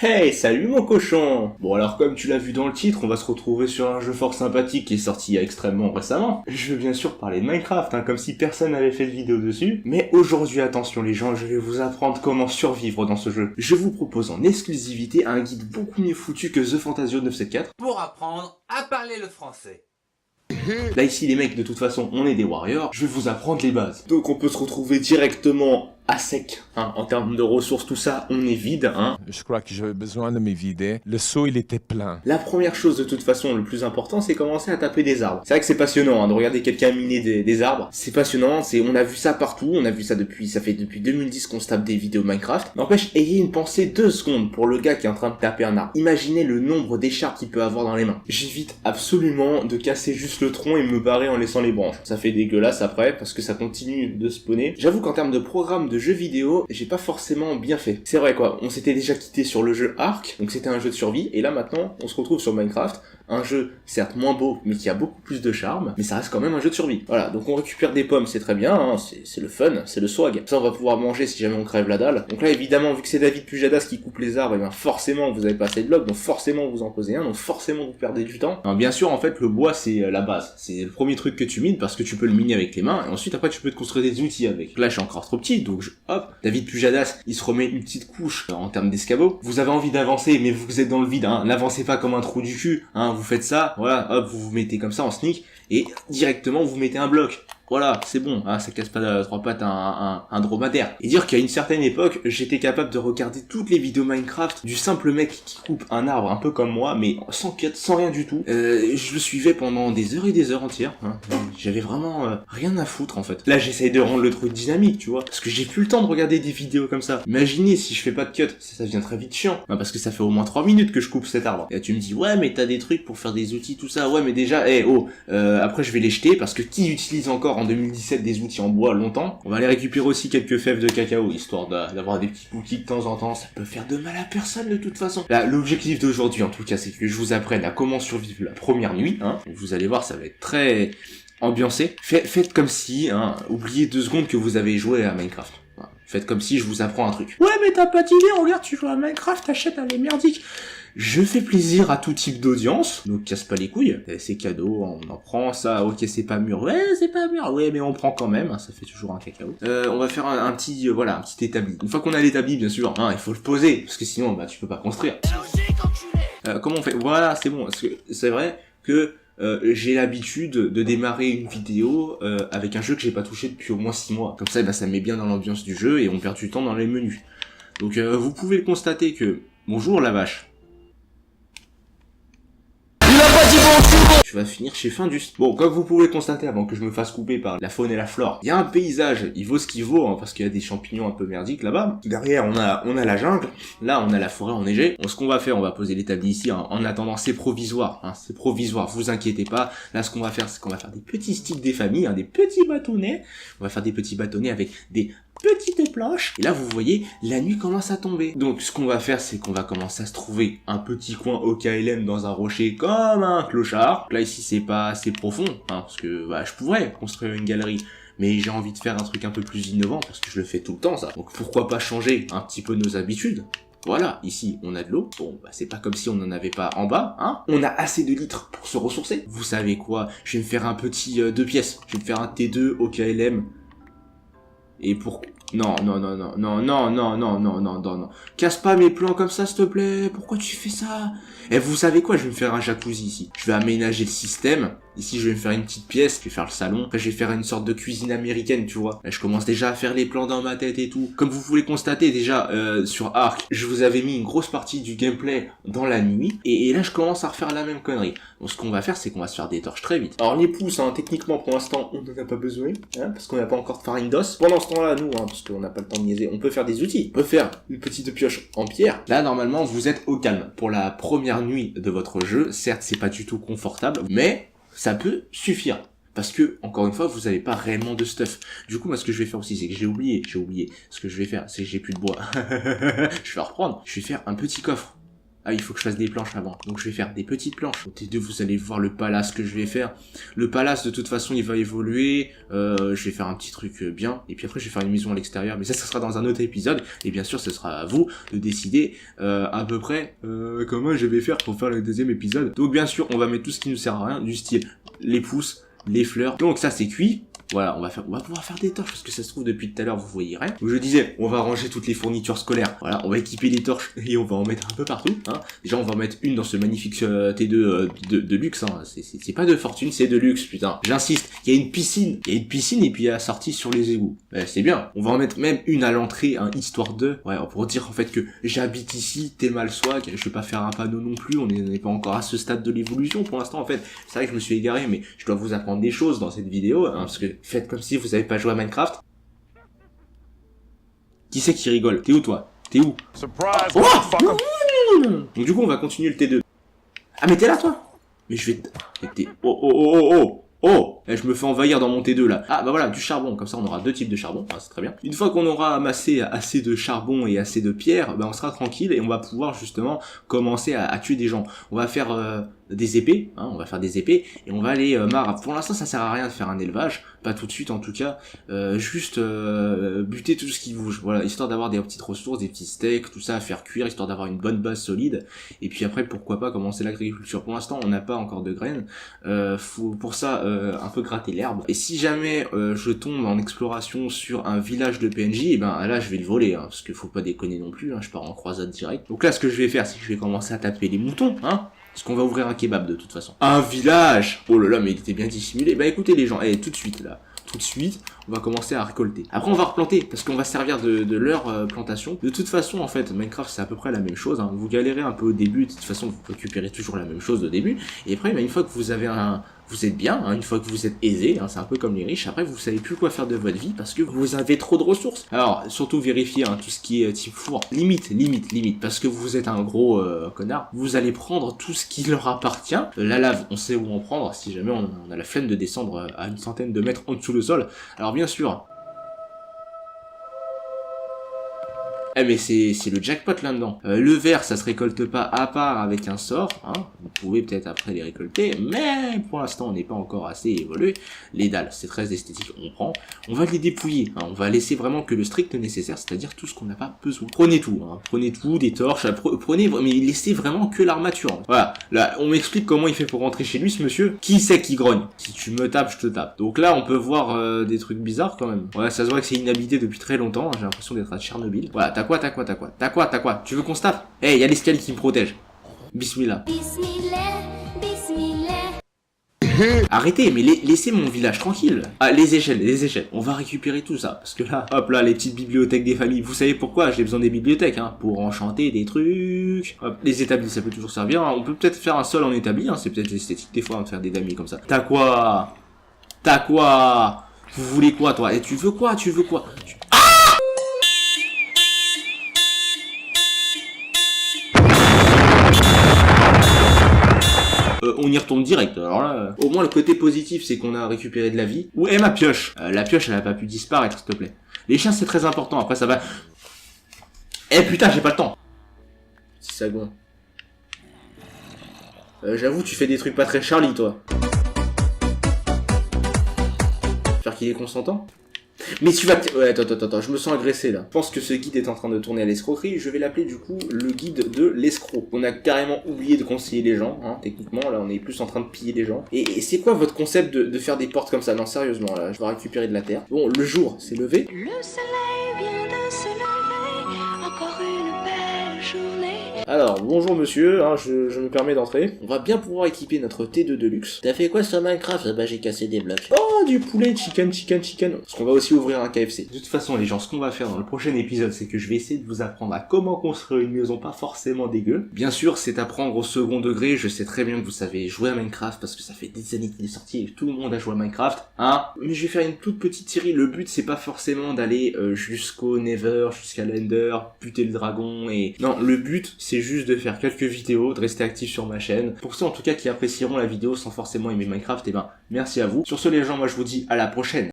Hey, salut mon cochon! Bon alors comme tu l'as vu dans le titre, on va se retrouver sur un jeu fort sympathique qui est sorti extrêmement récemment. Je veux bien sûr parler de Minecraft, comme si personne n'avait fait de vidéo dessus. Mais aujourd'hui, attention les gens, je vais vous apprendre comment survivre dans ce jeu. Je vous propose en exclusivité un guide beaucoup mieux foutu que The Fantasio 974. Pour apprendre à parler le français. Là ici les mecs, de toute façon, on est des warriors, je vais vous apprendre les bases. Donc on peut se retrouver directement à sec, en termes de ressources, tout ça, on est vide, Je crois que j'avais besoin de me vider. Le seau, il était plein. La première chose de toute façon, le plus important, c'est commencer à taper des arbres. C'est vrai que c'est passionnant, de regarder quelqu'un miner des arbres. C'est passionnant, on a vu ça partout, on a vu ça ça fait depuis 2010 qu'on se tape des vidéos Minecraft. N'empêche, ayez une pensée 2 secondes pour le gars qui est en train de taper un arbre. Imaginez le nombre d'écharpes qu'il peut avoir dans les mains. J'évite absolument de casser juste le tronc et me barrer en laissant les branches. Ça fait dégueulasse après, parce que ça continue de spawner. J'avoue qu'en termes de programme de jeux vidéo, j'ai pas forcément bien fait. C'est vrai quoi, on s'était déjà quitté sur le jeu Ark, donc c'était un jeu de survie, et là maintenant, on se retrouve sur Minecraft, un jeu certes moins beau, mais qui a beaucoup plus de charme, mais ça reste quand même un jeu de survie. Voilà, donc on récupère des pommes, c'est très bien, c'est le fun, c'est le swag. Ça on va pouvoir manger si jamais on crève la dalle. Donc là évidemment, vu que c'est David Pujadas qui coupe les arbres, et bien forcément vous avez pas assez de blocs, donc forcément vous en posez un, donc forcément vous perdez du temps. Alors, bien sûr en fait le bois c'est la base, c'est le premier truc que tu mines parce que tu peux le miner avec les mains, et ensuite après tu peux te construire des outils avec. Là je suis encore trop petit, donc hop, David Pujadas, il se remet une petite couche en termes d'escabeau. Vous avez envie d'avancer, mais vous êtes dans le vide, n'avancez pas comme un trou du cul, vous faites ça, voilà, hop, vous vous mettez comme ça en sneak, et directement vous mettez un bloc. Voilà, c'est bon, ça casse pas trois pattes un dromadaire. Et dire qu'à une certaine époque, j'étais capable de regarder toutes les vidéos Minecraft du simple mec qui coupe un arbre un peu comme moi, mais sans cut, sans rien du tout. Je le suivais pendant des heures et des heures entières. J'avais vraiment rien à foutre en fait. Là, j'essaye de rendre le truc dynamique, tu vois, parce que j'ai plus le temps de regarder des vidéos comme ça. Imaginez si je fais pas de cut, ça devient très vite chiant. Parce que ça fait au moins 3 minutes que je coupe cet arbre. Et là, tu me dis, ouais, mais t'as des trucs pour faire des outils, tout ça. Ouais, mais déjà, après je vais les jeter parce que qui utilise encore en 2017 des outils en bois longtemps? On va aller récupérer aussi quelques fèves de cacao, histoire d'avoir des petits cookies de temps en temps. Ça peut faire de mal à personne de toute façon. Là, l'objectif d'aujourd'hui, en tout cas, c'est que je vous apprenne à comment survivre la première nuit. Vous allez voir, ça va être très ambiancé. Faites comme si, oubliez 2 secondes que vous avez joué à Minecraft. Voilà. Faites comme si je vous apprends un truc. Ouais, mais t'as pas d'idée, regarde, tu joues à Minecraft, t'achètes un les merdiques. Je fais plaisir à tout type d'audience, donc casse pas les couilles. C'est cadeau, on en prend ça, ok c'est pas mûr, ouais c'est pas mûr, ouais mais on prend quand même, ça fait toujours un cacao. On va faire un petit, un petit établi. Une fois qu'on a l'établi, bien sûr, il faut le poser, parce que sinon tu peux pas construire. Comment on fait? Voilà, c'est bon, parce que c'est vrai que j'ai l'habitude de démarrer une vidéo avec un jeu que j'ai pas touché depuis au moins 6 mois. Comme ça, ça met bien dans l'ambiance du jeu et on perd du temps dans les menus. Donc vous pouvez le constater que... Bonjour la vache. Tu vas finir chez Findus. Bon, comme vous pouvez le constater avant que je me fasse couper par la faune et la flore, il y a un paysage, il vaut ce qu'il vaut, parce qu'il y a des champignons un peu merdiques là-bas. Derrière, on a la jungle. Là, on a la forêt enneigée. Bon, ce qu'on va faire, on va poser l'établi ici. En attendant, c'est provisoire. C'est provisoire, vous inquiétez pas. Là, ce qu'on va faire, c'est qu'on va faire des petits sticks des familles, des petits bâtonnets. On va faire des petits bâtonnets avec des petites planches. Et là, vous voyez, la nuit commence à tomber. Donc, ce qu'on va faire, c'est qu'on va commencer à se trouver un petit coin au KLM dans un rocher comme un clochard. Là, ici, c'est pas assez profond, parce que je pourrais construire une galerie. Mais j'ai envie de faire un truc un peu plus innovant, parce que je le fais tout le temps, ça. Donc, pourquoi pas changer un petit peu nos habitudes? Voilà, ici, on a de l'eau. Bon, c'est pas comme si on n'en avait pas en bas, On a assez de litres pour se ressourcer. Vous savez quoi? Je vais me faire un petit 2 pièces. Je vais me faire un T2 au KLM. Et pour... Non. Casse pas mes plans comme ça, s'il te plaît. Pourquoi tu fais ça? Vous savez quoi? Je vais me faire un jacuzzi ici. Je vais aménager le système. Ici, je vais me faire une petite pièce. Je vais faire le salon. Après, je vais faire une sorte de cuisine américaine, tu vois. Là, je commence déjà à faire les plans dans ma tête et tout. Comme vous pouvez constater déjà sur Ark, je vous avais mis une grosse partie du gameplay dans la nuit. Et là, je commence à refaire la même connerie. Donc, ce qu'on va faire, c'est qu'on va se faire des torches très vite. Alors, les pouces, techniquement, pour l'instant, on n'en a pas besoin. Parce qu'on n'a pas encore de farine d'os. Pendant ce temps-là, nous, parce qu'on n'a pas le temps de niaiser, on peut faire des outils. On peut faire une petite pioche en pierre. Là, normalement, vous êtes au calme. Pour la première nuit de votre jeu, certes, c'est pas du tout confortable, mais ça peut suffire. Parce que, encore une fois, vous n'avez pas réellement de stuff. Du coup, moi, ce que je vais faire aussi, c'est que j'ai oublié. Ce que je vais faire, c'est que j'ai plus de bois. Je vais reprendre. Je vais faire un petit coffre. Ah, il faut que je fasse des planches avant. Donc je vais faire des petites planches. Au T2, vous allez voir le palace que je vais faire. Le palace, de toute façon, il va évoluer. Je vais faire un petit truc bien. Et puis après, je vais faire une maison à l'extérieur. Mais ça sera dans un autre épisode. Et bien sûr, ce sera à vous de décider à peu près comment je vais faire pour faire le deuxième épisode. Donc bien sûr, on va mettre tout ce qui nous sert à rien. Du style les pousses, les fleurs. Donc ça, c'est cuit. Voilà, on va pouvoir faire des torches parce que ça se trouve depuis tout à l'heure vous voyez rien. Donc je disais, on va ranger toutes les fournitures scolaires. Voilà, on va équiper les torches et on va en mettre un peu partout. Hein. Déjà on va en mettre une dans ce magnifique T2 de luxe. Hein. C'est pas de fortune, c'est de luxe, putain. J'insiste, il y a une piscine. Il y a une piscine et puis il y a la sortie sur les égouts. C'est bien. On va en mettre même une à l'entrée, hein, histoire de. Ouais, pour dire en fait que j'habite ici, t'es mal swag. Je vais pas faire un panneau non plus. On n'est pas encore à ce stade de l'évolution pour l'instant en fait. C'est vrai que je me suis égaré, mais je dois vous apprendre des choses dans cette vidéo, hein, parce que faites comme si vous avez pas joué à Minecraft. Qui c'est qui rigole? T'es où toi? T'es où? Surprise, Oh motherfucker. Donc du coup on va continuer le T2. Ah mais t'es là toi? Mais je vais... Oh je me fais envahir dans mon T2 là. Ah bah voilà, du charbon, comme ça on aura deux types de charbon, c'est très bien. Une fois qu'on aura amassé assez de charbon et assez de pierre, bah on sera tranquille et on va pouvoir justement commencer à tuer des gens. On va faire des épées, hein, on va faire des épées et on va aller pour l'instant ça sert à rien de faire un élevage, pas tout de suite en tout cas, juste buter tout ce qui bouge, voilà, histoire d'avoir des petites ressources, des petits steaks, tout ça à faire cuire, histoire d'avoir une bonne base solide, et puis après pourquoi pas commencer l'agriculture. Pour l'instant on n'a pas encore de graines, faut pour ça un peu gratter l'herbe, et si jamais je tombe en exploration sur un village de PNJ, et ben là je vais le voler, hein, parce que faut pas déconner non plus, hein, je pars en croisade direct. Donc là ce que je vais faire c'est que je vais commencer à taper les moutons, hein, parce qu'on va ouvrir un kebab de toute façon. Un village! Oh là là, mais il était bien dissimulé. Bah écoutez les gens, tout de suite là. Tout de suite, on va commencer à récolter. Après on va replanter, parce qu'on va servir de leur plantation. De toute façon, en fait, Minecraft c'est à peu près la même chose. Hein. Vous galérez un peu au début, de toute façon vous récupérez toujours la même chose au début. Et après, bah, une fois que vous avez vous êtes bien, hein, une fois que vous êtes aisé, hein, c'est un peu comme les riches, après vous savez plus quoi faire de votre vie parce que vous avez trop de ressources. Alors surtout vérifiez tout ce qui est type four, limite, parce que vous êtes un gros connard, vous allez prendre tout ce qui leur appartient. La lave, on sait où en prendre si jamais on a la flemme de descendre à une centaine de mètres en dessous le sol. Alors bien sûr, mais c'est le jackpot là-dedans. Le verre, ça se récolte pas à part avec un sort, hein. Vous pouvez peut-être après les récolter, mais pour l'instant on n'est pas encore assez évolué. Les dalles, c'est très esthétique, on prend. On va les dépouiller, hein. On va laisser vraiment que le strict nécessaire, c'est-à-dire tout ce qu'on n'a pas besoin. Prenez tout, hein. Prenez tout, des torches, prenez, mais laissez vraiment que l'armature. Voilà, là on m'explique comment il fait pour rentrer chez lui ce monsieur. Qui c'est qui grogne? Si tu me tapes, je te tape. Donc là on peut voir des trucs bizarres quand même. Ouais, ça se voit que c'est inhabité depuis très longtemps, j'ai l'impression d'être à Tchernobyl. Voilà, t'as quoi? Tu veux qu'on se tape? Il y a l'escalier qui me protège. Bismillah. Arrêtez, mais laissez mon village tranquille. Ah, les échelles. On va récupérer tout ça. Parce que là, hop là, les petites bibliothèques des familles. Vous savez pourquoi j'ai besoin des bibliothèques, hein, pour enchanter des trucs. Hop, les établis, ça peut toujours servir. Hein. On peut peut-être faire un sol en établi, hein. C'est peut-être esthétique des fois, hein, de faire des damis comme ça. T'as quoi? Vous voulez quoi, toi? Et tu veux quoi? On y retourne direct. Alors là, au moins le côté positif, c'est qu'on a récupéré de la vie. Où est ma pioche? La pioche, elle a pas pu disparaître, s'il te plaît. Les chiens, c'est très important. Après, ça va... putain, j'ai pas le temps. C'est sagon. J'avoue, tu fais des trucs pas très Charlie, toi. J'espère qu'il est consentant. Mais tu vas... Ouais, attends, je me sens agressé là. Je pense que ce guide est en train de tourner à l'escroquerie, je vais l'appeler du coup le guide de l'escroc. On a carrément oublié de conseiller les gens, hein, techniquement, là on est plus en train de piller les gens. Et c'est quoi votre concept de faire des portes comme ça? Non, sérieusement, là, je vais récupérer de la terre. Bon, le jour s'est levé. Le soleil vient de se lever, encore une belle journée. Alors, bonjour monsieur, hein, je me permets d'entrer. On va bien pouvoir équiper notre T2 de luxe. T'as fait quoi sur Minecraft? Bah j'ai cassé des blocs. Oh, du poulet, chicken. Parce qu'on va aussi ouvrir un KFC. De toute façon les gens, ce qu'on va faire dans le prochain épisode, c'est que je vais essayer de vous apprendre à comment construire une maison pas forcément dégueu. Bien sûr, c'est apprendre au second degré, je sais très bien que vous savez jouer à Minecraft, parce que ça fait des années qu'il est sorti et tout le monde a joué à Minecraft, hein. Mais je vais faire une toute petite série, le but c'est pas forcément d'aller jusqu'au Nether, jusqu'à l'Ender, buter le dragon et... Non, le but c'est juste de faire quelques vidéos, de rester actif sur ma chaîne. Pour ceux en tout cas qui apprécieront la vidéo sans forcément aimer Minecraft, et ben merci à vous. Sur ce les gens, moi je vous dis à la prochaine.